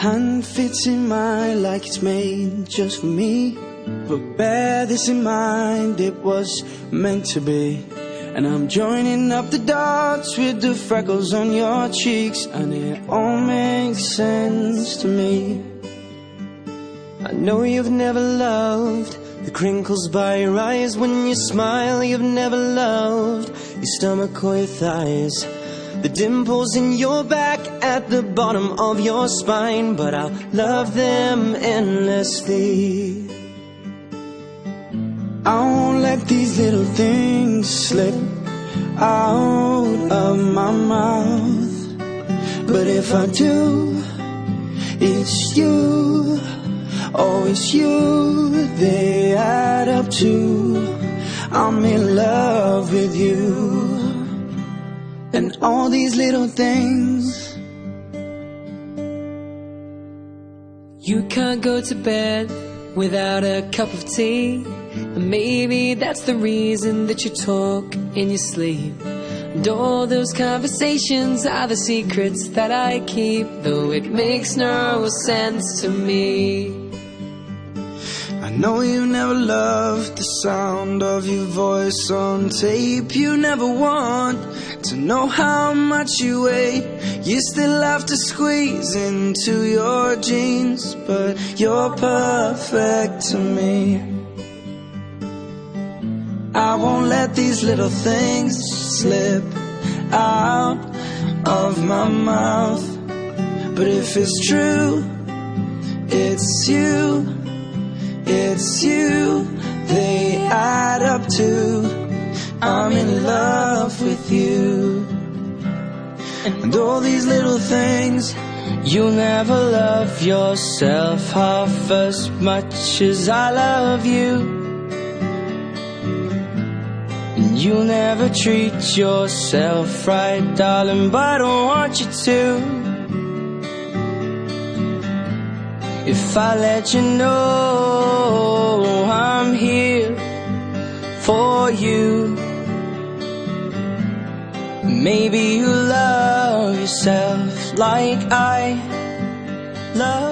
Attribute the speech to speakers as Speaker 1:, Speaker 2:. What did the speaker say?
Speaker 1: Hand fits in mine like it's made just for me. But bear this in mind, it was meant to be. And I'm joining up the dots with the freckles on your cheeks, and it all makes sense to me.
Speaker 2: I know you've never loved the crinkles by your eyes when you smile. You've never loved your stomach or your thighs, the dimples in your back at the bottom of your spine. But I'll love them endlessly.
Speaker 1: I won't let these little things slip out of my mouth. But if I do, it's you. Oh, it's you they add up to. I'm in love with you. And all these little things.
Speaker 3: You can't go to bed without a cup of tea, and maybe that's the reason that you talk in your sleep. And all those conversations are the secrets that I keep, though it makes no sense to me.
Speaker 1: I know you never loved the sound of your voice on tape. You never want to know how much you weigh. You still have to squeeze into your jeans, but you're perfect to me. I won't let these little things slip out of my mouth. But if it's true, it's you. It's you they add up to. I'm in love with you. And all these little things.
Speaker 2: You'll never love yourself half as much as I love you. And you'll never treat yourself right, darling, but I don't want you to. If I let you know I'm here for you, maybe you love yourself like I love